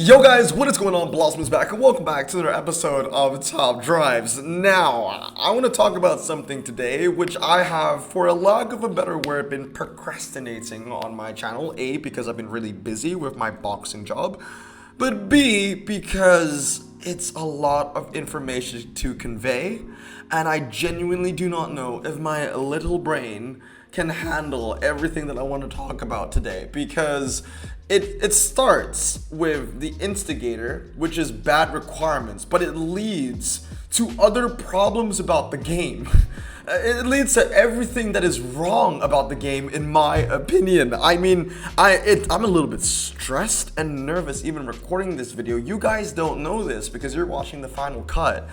Yo guys, what is going on? Blossom is back and welcome back to another episode of Top Drives. Now, I want to talk about something today which I have, for a lack of a better word, been procrastinating on my channel. A, because I've been really busy with my boxing job, but B, because it's a lot of information to convey and I genuinely do not know if my little brain can handle everything that I want to talk about today, because it starts with the instigator, which is bad requirements, but it leads to other problems about the game. It leads to everything that is wrong about the game, in my opinion. I mean, I'm a little bit stressed and nervous even recording this video. You guys don't know this because you're watching the final cut.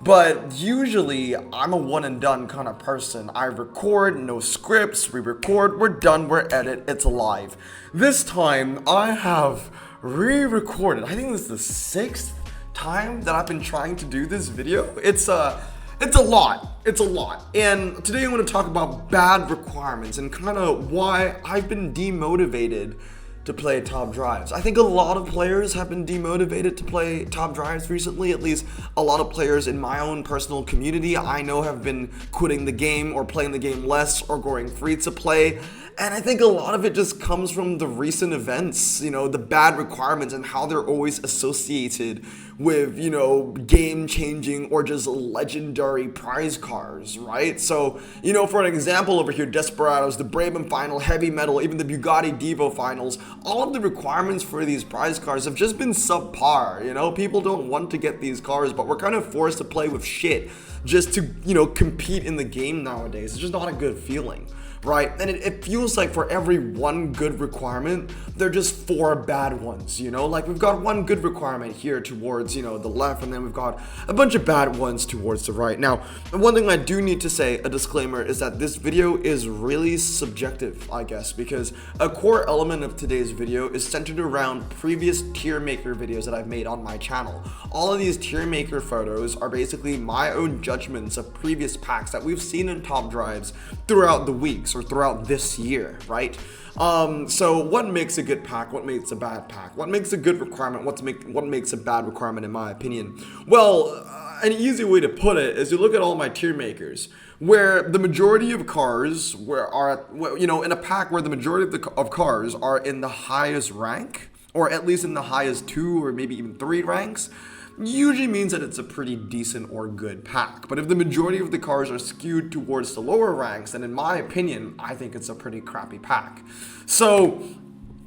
But usually, I'm a one and done kind of person. I record, no scripts, we record, we're done, we're edit, it's live. This time, I have re-recorded. I think this is the 6th time that I've been trying to do this video. It's a lot. It's a lot. And today I want to talk about bad requirements and kind of why I've been demotivated to play Top Drives. I think a lot of players have been demotivated to play Top Drives recently. At least a lot of players in my own personal community I know have been quitting the game or playing the game less or going free to play. And I think a lot of it just comes from the recent events, you know, the bad requirements and how they're always associated with, you know, game-changing or just legendary prize cars, right? So, you know, for an example over here, Desperados, the Brabham Final, Heavy Metal, even the Bugatti Devo Finals, all of the requirements for these prize cars have just been subpar, you know? People don't want to get these cars, but we're kind of forced to play with shit just to, you know, compete in the game nowadays. It's just not a good feeling, right? And it feels like for every one good requirement, there are just 4 bad ones, you know? Like, we've got one good requirement here towards, you know, the left, and then we've got a bunch of bad ones towards the right. Now, one thing I do need to say, a disclaimer, is that this video is really subjective, I guess, because a core element of today's video is centered around previous tier maker videos that I've made on my channel. All of these tier maker photos are basically my own judgments of previous packs that we've seen in Top Drives throughout the weeks or throughout this year, right? So what makes a good pack? What makes a bad pack? What makes a good requirement? What makes a bad requirement, in my opinion? Well, an easy way to put it is you look at all my tier makers, where the majority of cars you know, in a pack where the majority of cars are in the highest rank, or at least in the highest 2 or maybe even 3 ranks, usually means that it's a pretty decent or good pack. But if the majority of the cars are skewed towards the lower ranks, then in my opinion, I think it's a pretty crappy pack. So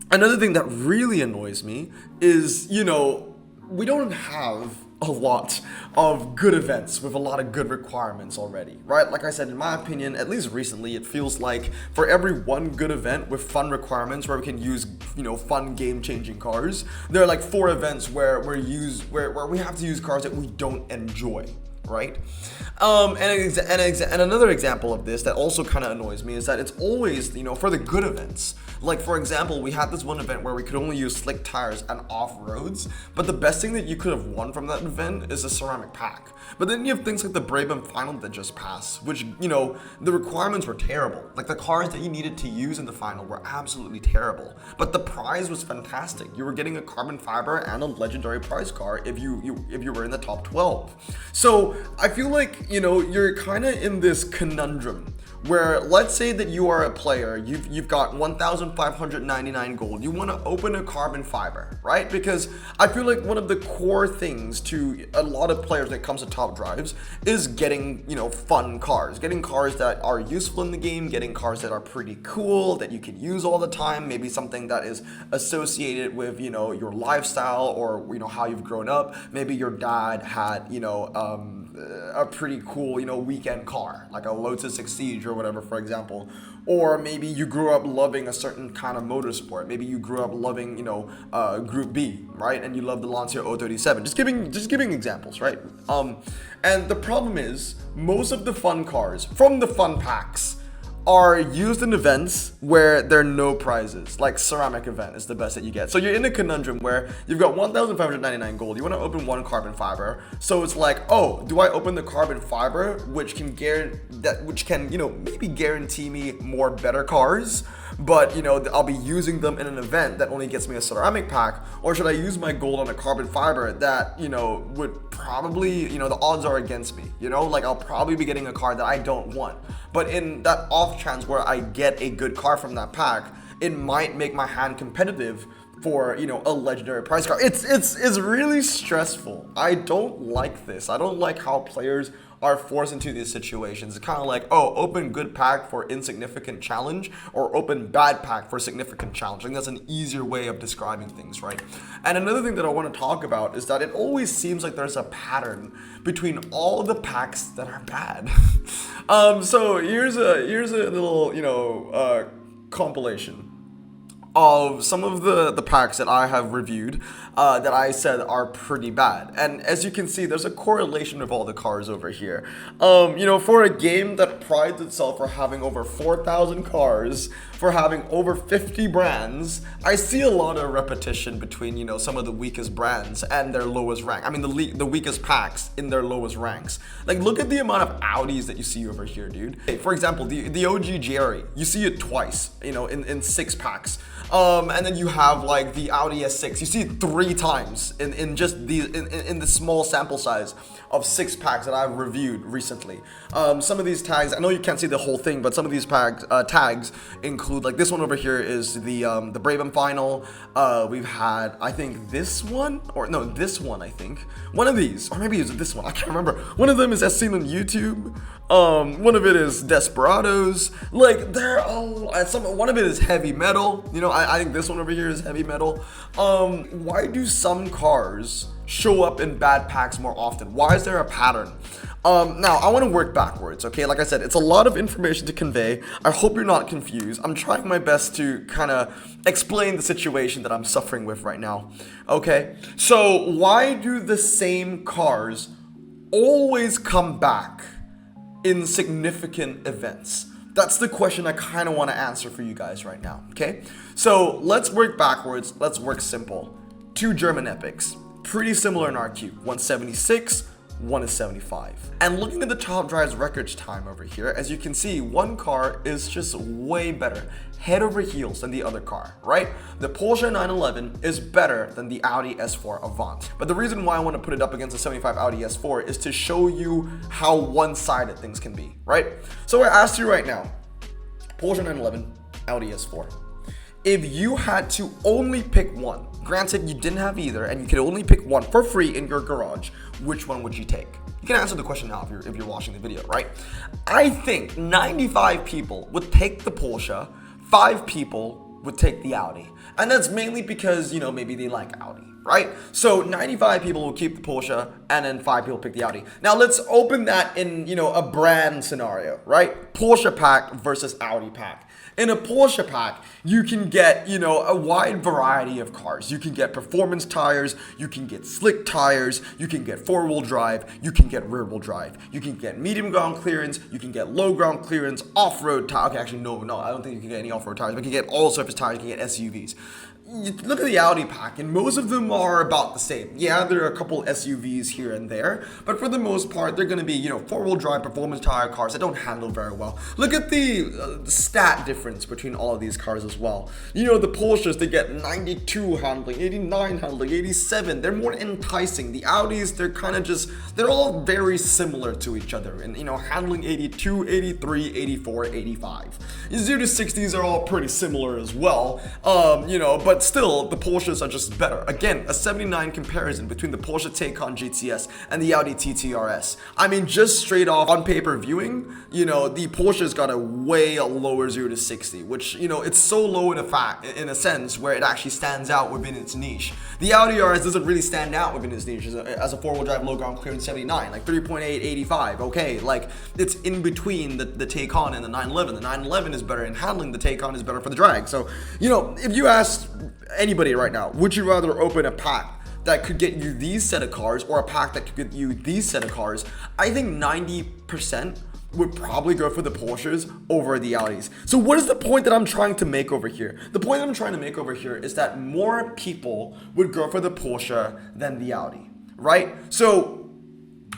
another thing that really annoys me is, you know, we don't have a lot of good events with a lot of good requirements already, right? Like I said, in my opinion, at least recently, it feels like for every one good event with fun requirements where we can use, you know, fun game-changing cars, there are like 4 events where we have to use cars that we don't enjoy, right? And another example of this that also kind of annoys me is that it's always, you know, for the good events. Like, for example, we had this one event where we could only use slick tires and off-roads, but the best thing that you could have won from that event is a ceramic pack. But then you have things like the Brabham Final that just passed, which, you know, the requirements were terrible. Like, the cars that you needed to use in the final were absolutely terrible. But the prize was fantastic. You were getting a carbon fiber and a legendary prize car if you were in the top 12. So I feel like, you know, you're kind of in this conundrum where, let's say that you are a player, you've got 1,599 gold, you want to open a carbon fiber, right? Because I feel like one of the core things to a lot of players when it comes to Top Drives is getting, you know, fun cars, getting cars that are useful in the game, getting cars that are pretty cool, that you can use all the time, maybe something that is associated with, you know, your lifestyle or, you know, how you've grown up. Maybe your dad had, you know, a pretty cool, you know, weekend car, like a Lotus Exige or whatever, for example. Or maybe you grew up loving a certain kind of motorsport. Maybe you grew up loving, you know, Group B, right? And you love the Lancia 037. Just giving examples, right? And the problem is, most of the fun cars from the fun packs are used in events where there are no prizes. Like ceramic event is the best that you get. So you're in a conundrum where you've got 1,599 gold. You want to open one carbon fiber. So it's like, oh, do I open the carbon fiber, which can maybe guarantee me more better cars? but I'll be using them in an event that only gets me a ceramic pack? Or should I use my gold on a carbon fiber that would probably, the odds are against me, like I'll probably be getting a card that I don't want, but in that off chance where I get a good card from that pack, it might make my hand competitive for a legendary prize card. It's really stressful. I don't like this. I don't like how players are forced into these situations. It's kind of like, oh, open good pack for insignificant challenge, or open bad pack for significant challenge. I think that's an easier way of describing things, right? And another thing that I want to talk about is that it always seems like there's a pattern between all the packs that are bad. So here's a little compilation of some of the packs that I have reviewed that I said are pretty bad. And as you can see, there's a correlation of all the cards over here. For a game that prides itself for having over 4,000 cars, for having over 50 brands, I see a lot of repetition between, some of the weakest brands and their lowest rank. I mean, the weakest packs in their lowest ranks. Like, look at the amount of Audis that you see over here, dude. For example, the OG Jerry, you see it twice, in 6 packs. And then you have like the Audi S6. You see it 3 times in just the small sample size of 6 packs that I've reviewed recently. Some of these tags, I know you can't see the whole thing, but some of these tags include, like, this one over here is the Brabham Final. We've had, I think, this one, or no, this one, I think. One of these, or maybe it's this one, I can't remember. One of them is as seen on YouTube. One of it is Desperados. Like, they're all, one of it is heavy metal. I think this one over here is heavy metal. Why do some cars show up in bad packs more often? Why is there a pattern? Now, I want to work backwards, okay? Like I said, it's a lot of information to convey. I hope you're not confused. I'm trying my best to kind of explain the situation that I'm suffering with right now, okay? So, why do the same cars always come back in significant events? That's the question I kind of want to answer for you guys right now, okay? So let's work backwards. Let's work simple. 2 German epics, pretty similar in RQ. 176, one is 75. And looking at the top drive's records time over here, as you can see, one car is just way better, head over heels, than the other car, right? The Porsche 911 is better than the Audi S4 Avant. But the reason why I want to put it up against the 75 Audi S4 is to show you how one-sided things can be, right? So I asked you right now, Porsche 911, Audi S4. If you had to only pick one, granted you didn't have either, and you could only pick one for free in your garage, which one would you take? You can answer the question now if you're watching the video, right? I think 95 people would take the Porsche, 5 people would take the Audi. And that's mainly because, maybe they like Audi, right? So 95 people will keep the Porsche, and then 5 people pick the Audi. Now let's open that in, a brand scenario, right? Porsche pack versus Audi pack. In a Porsche pack, you can get, a wide variety of cars. You can get performance tires, you can get slick tires, you can get 4-wheel drive, you can get rear-wheel drive, you can get medium ground clearance, you can get low ground clearance, off-road tires. Okay, actually, no, I don't think you can get any off-road tires, but you can get all surface tires, you can get SUVs. You look at the Audi pack, and most of them are about the same. Yeah, there are a couple SUVs here and there, but for the most part, they're going to be, 4-wheel drive performance tire cars that don't handle very well. Look at the stat difference between all of these cars as well. The Porsches, they get 92 handling, 89 handling, 87. They're more enticing. The Audis, they're kind of just, they're all very similar to each other. And, handling 82, 83, 84, 85. 0 to 60s are all pretty similar as well. But still, the Porsches are just better. Again, a 79 comparison between the Porsche Taycan GTS and the Audi TT RS. I mean, just straight off on paper viewing, the Porsche's got a way lower 0 to 60, which, it's so low in a sense where it actually stands out within its niche. The Audi RS doesn't really stand out within its niche as a 4-wheel drive low ground clearance 79, like 3.8, 85. Okay, like it's in between the Taycan and the 911. The 911 is better in handling, the Taycan is better for the drag. So, if you ask anybody right now, would you rather open a pack that could get you these set of cars or a pack that could get you these set of cars? I think 90% would probably go for the Porsches over the Audis. So what is the point that I'm trying to make over here? The point that I'm trying to make over here is that more people would go for the Porsche than the Audi, right? So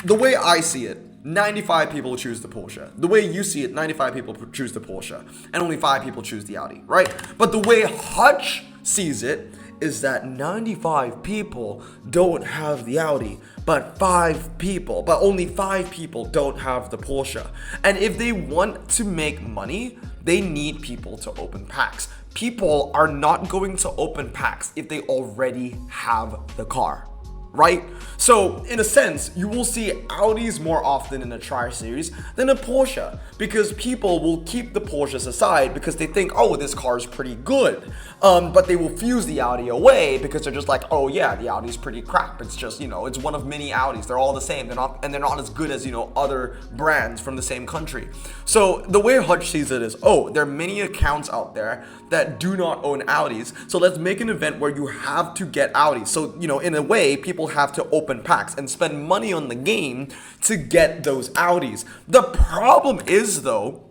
the way I see it 95 people choose the Porsche. The way you see it, 95 people choose the Porsche, and only 5 people choose the Audi, right? But the way Hutch sees it is that 95 people don't have the Audi, but only 5 people don't have the Porsche. And if they want to make money, they need people to open packs. People are not going to open packs if they already have the car, right? So in a sense, you will see Audis more often in a Tri-Series than a Porsche, because people will keep the Porsches aside because they think, oh, this car is pretty good. But they will fuse the Audi away because they're just like, oh yeah, the Audi's pretty crap. It's just, it's one of many Audis. They're all the same. They're not as good as, other brands from the same country. So the way Hutch sees it is, oh, there are many accounts out there that do not own Audis. So let's make an event where you have to get Audis. So, in a way, people have to open packs and spend money on the game to get those Audis. The problem is, though,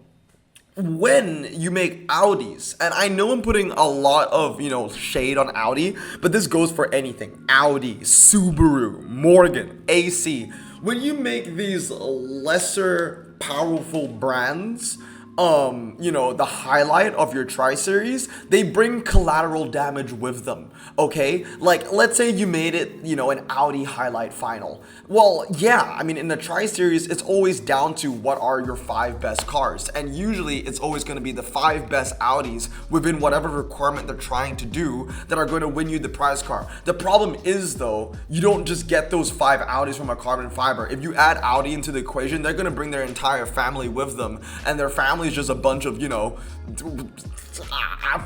when you make Audis, and I know I'm putting a lot of, shade on Audi, but this goes for anything. Audi, Subaru, Morgan, AC. When you make these lesser powerful brands, the highlight of your Tri-Series, they bring collateral damage with them, okay? Like, let's say you made it, an Audi highlight final. Well, yeah, in the Tri-Series, it's always down to what are your 5 best cars. And usually, it's always going to be the 5 best Audis within whatever requirement they're trying to do that are going to win you the prize car. The problem is, though, you don't just get those 5 Audis from a carbon fiber. If you add Audi into the equation, they're going to bring their entire family with them, and their family is just a bunch of, for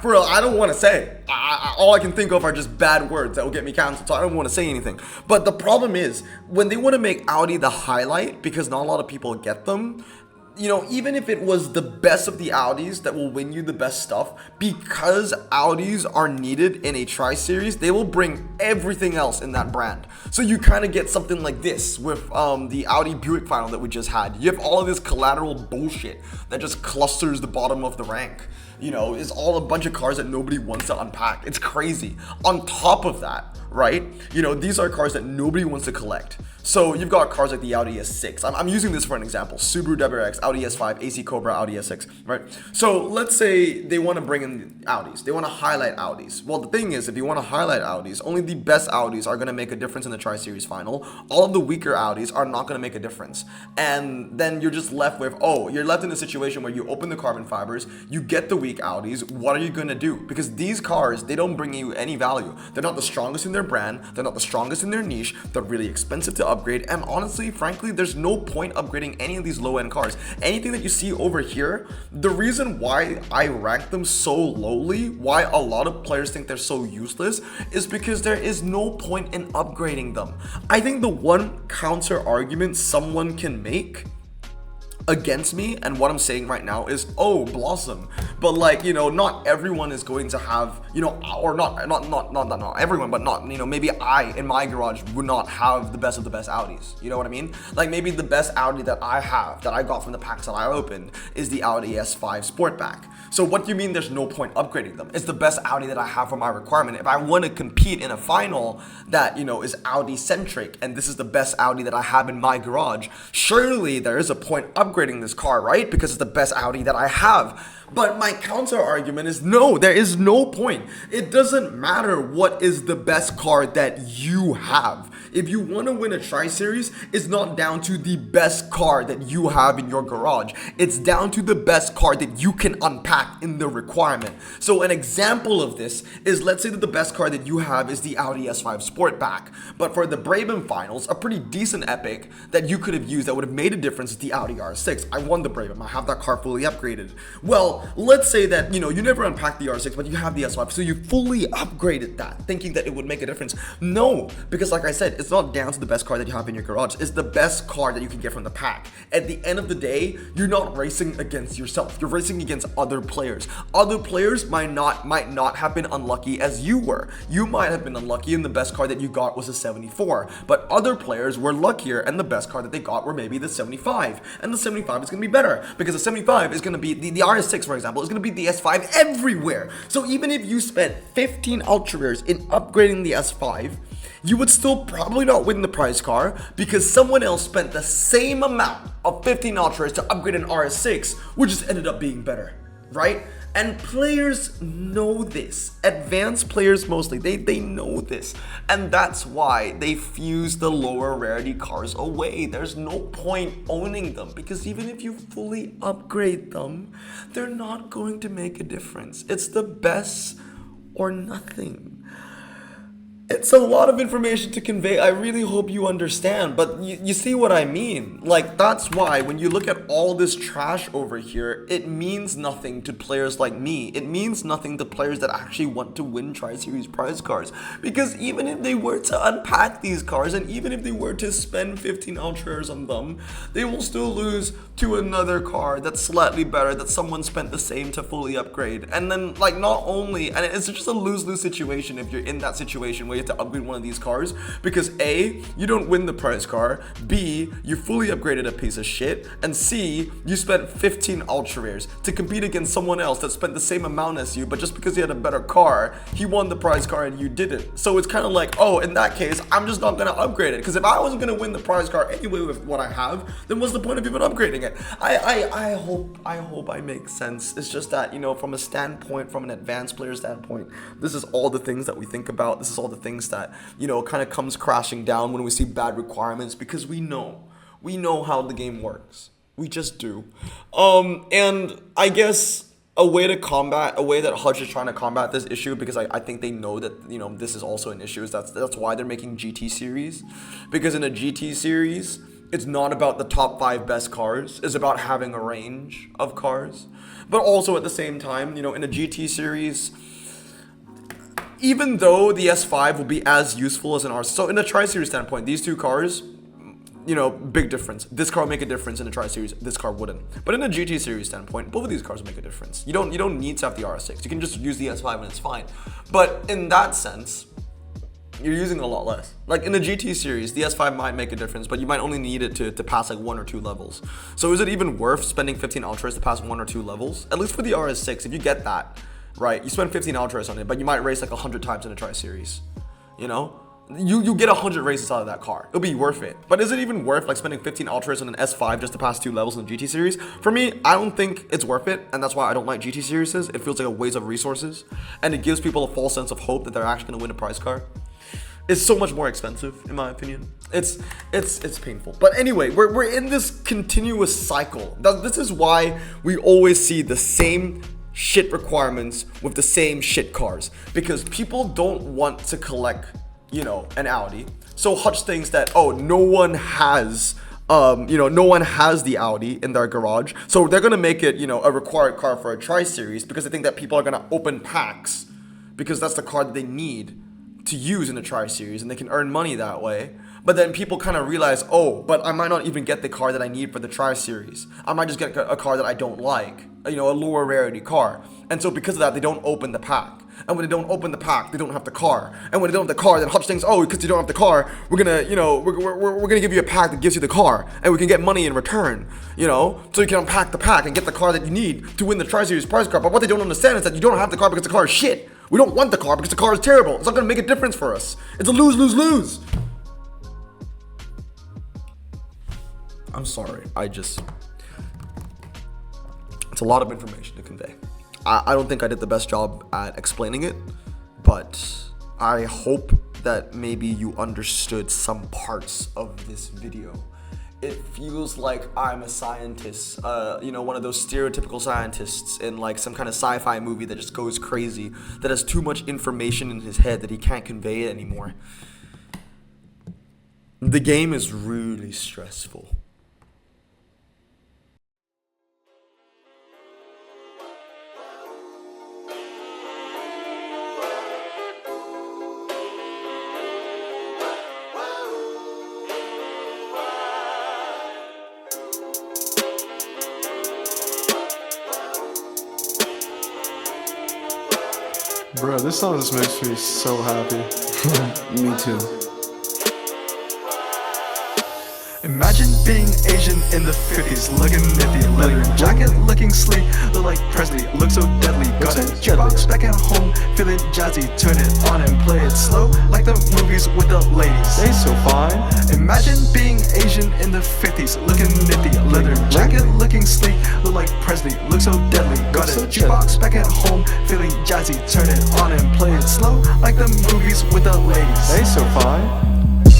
real, I don't want to say. All I can think of are just bad words that will get me canceled, so I don't want to say anything. But the problem is, when they want to make Audi the highlight, because not a lot of people get them, even if it was the best of the Audis that will win you the best stuff, because Audis are needed in a Tri-Series, they will bring everything else in that brand. So you kind of get something like this with the Audi Buick final that we just had. You have all of this collateral bullshit that just clusters the bottom of the rank. It's all a bunch of cars that nobody wants to unpack. It's crazy. On top of that, right, these are cars that nobody wants to collect. So you've got cars like the Audi S6. I'm using this for an example. Subaru WRX, Audi S5, AC Cobra, Audi S6, right? So let's say they want to bring in Audis. They want to highlight Audis. Well, the thing is, if you want to highlight Audis, only the best Audis are going to make a difference in the Tri-Series final. All of the weaker Audis are not going to make a difference. And then you're just left with, you're left in a situation where you open the carbon fibers, you get the weak Audis. What are you going to do? Because these cars, they don't bring you any value. They're not the strongest in their brand. They're not the strongest in their niche. They're really expensive to upgrade, and honestly, frankly, there's no point upgrading any of these low-end cars. Anything that you see over here, the reason why I rank them so lowly, why a lot of players think they're so useless, is because there is no point in upgrading them. I think the one counter argument someone can make against me and what I'm saying right now is, oh, Blossom, but not everyone is going to have, or not everyone, but not, maybe I in my garage would not have the best of the best Audis. You know what I mean? Like, maybe the best Audi that I have, that I got from the packs that I opened, is the Audi S5 Sportback. So what do you mean there's no point upgrading them? It's the best Audi that I have for my requirement. If I want to compete in a final that, is Audi centric, and this is the best Audi that I have in my garage, surely there is a point upgrading this car, right? Because it's the best Audi that I have. But my counter argument is no, there is no point. It doesn't matter what is the best car that you have. If you want to win a Tri-Series, it's not down to the best car that you have in your garage. It's down to the best car that you can unpack in the requirement. So an example of this is, let's say that the best car that you have is the Audi S5 Sportback. But for the Brabham finals, a pretty decent epic that you could have used that would have made a difference is the Audi R6. I won the Brabham. I have that car fully upgraded. Well, let's say that, you never unpacked the R6, but you have the S5, so you fully upgraded that, thinking that it would make a difference. No, because like I said, it's not down to the best car that you have in your garage. It's the best car that you can get from the pack. At the end of the day, you're not racing against yourself. You're racing against other players. Other players might not have been unlucky as you were. You might have been unlucky and the best car that you got was a 74, but other players were luckier and the best car that they got were maybe the 75. And the 75 is going to be better because the 75 is going to be, the RS6 for example, is going to be the S5 everywhere. So even if you spent 15 ultra rares in upgrading the S5, you would still probably not win the prize car because someone else spent the same amount of 15 Ultras to upgrade an RS6, which just ended up being better, right? And players know this. Advanced players mostly, they know this. And that's why they fuse the lower rarity cars away. There's no point owning them because even if you fully upgrade them, they're not going to make a difference. It's the best or nothing. It's a lot of information to convey. I really hope you understand, but you see what I mean. Like, that's why when you look at all this trash over here, it means nothing to players like me. It means nothing to players that actually want to win Tri-Series prize cars. Because even if they were to unpack these cars, and even if they were to spend 15 Ultras on them, they will still lose to another car that's slightly better, that someone spent the same to fully upgrade. And then, like, not only, and it's just a lose-lose situation if you're in that situation where you have to upgrade one of these cars, because A, you don't win the prize car, B, you fully upgraded a piece of shit, and C, you spent 15 ultra rares to compete against someone else that spent the same amount as you, but just because he had a better car, he won the prize car and you didn't. So it's kind of like, oh, in that case, I'm just not gonna upgrade it, because if I wasn't gonna win the prize car anyway with what I have, then what's the point of even upgrading it? I hope I make sense. It's just that, you know, from a standpoint, from an advanced player standpoint, this is all the things that we think about. This is all the things that, you know, kind of comes crashing down when we see bad requirements, because we know how the game works. We just do. And I guess a way that Hutch is trying to combat this issue, because I think they know that, you know, this is also an issue, is that's why they're making GT series, because in a GT series, it's not about the top 5 best cars. It's about having a range of cars. But also at the same time, you know, in a GT series, even though the S5 will be as useful as an R, so in a Tri-Series standpoint, these two cars, you know, big difference. This car will make a difference in a Tri-Series, this car wouldn't. But in a GT Series standpoint, both of these cars make a difference. You don't need to have the RS6. You can just use the S5 and it's fine. But in that sense, you're using a lot less. Like in the GT series, the S5 might make a difference, but you might only need it to pass like 1 or 2 levels. So is it even worth spending 15 Ultras to pass 1 or 2 levels? At least for the RS6, if you get that, right, you spend 15 Ultras on it, but you might race like 100 times in a Tri-Series, you know? You get 100 races out of that car. It'll be worth it. But is it even worth like spending 15 Ultras on an S5 just to pass 2 levels in the GT series? For me, I don't think it's worth it, and that's why I don't like GT series. It feels like a waste of resources, and it gives people a false sense of hope that they're actually gonna win a prize car. It's so much more expensive, in my opinion. It's painful. But anyway, we're in this continuous cycle. This is why we always see the same shit requirements with the same shit cars, because people don't want to collect, you know, an Audi. So Hutch thinks that, oh, no one has the Audi in their garage, so they're gonna make it, you know, a required car for a Tri-Series, because they think that people are gonna open packs, because that's the car that they need to use in the Tri-Series, and they can earn money that way. But then people kind of realize, oh, but I might not even get the car that I need for the Tri-Series. I might just get a car that I don't like, you know, a lower rarity car. And so because of that, they don't open the pack. And when they don't open the pack, they don't have the car. And when they don't have the car, then Hutch thinks, oh, because you don't have the car, we're gonna, you know, we're gonna give you a pack that gives you the car, and we can get money in return, you know, so you can unpack the pack and get the car that you need to win the Tri-Series prize car. But what they don't understand is that you don't have the car because the car is shit. We don't want the car because the car is terrible. It's not gonna make a difference for us. It's a lose-lose-lose. I'm sorry. It's a lot of information to convey. I don't think I did the best job at explaining it, but I hope that maybe you understood some parts of this video. It feels like I'm a scientist, you know, one of those stereotypical scientists in like some kind of sci-fi movie that just goes crazy, that has too much information in his head that he can't convey it anymore. The game is really stressful. Bro, this song just makes me so happy. Me too. Imagine being Asian in the 50s, looking nifty, leather jacket looking sleek, look like Presley, look so deadly. Got a jukebox back at home, feeling jazzy, turn it on and play it slow, like the movies with the ladies. They so fine. Imagine being Asian in the 50s, looking nifty, leather jacket looking sleek, look like Presley, look so deadly. Got a jukebox back at home, feeling jazzy, turn it on and play it slow, like the movies with the ladies. They so fine.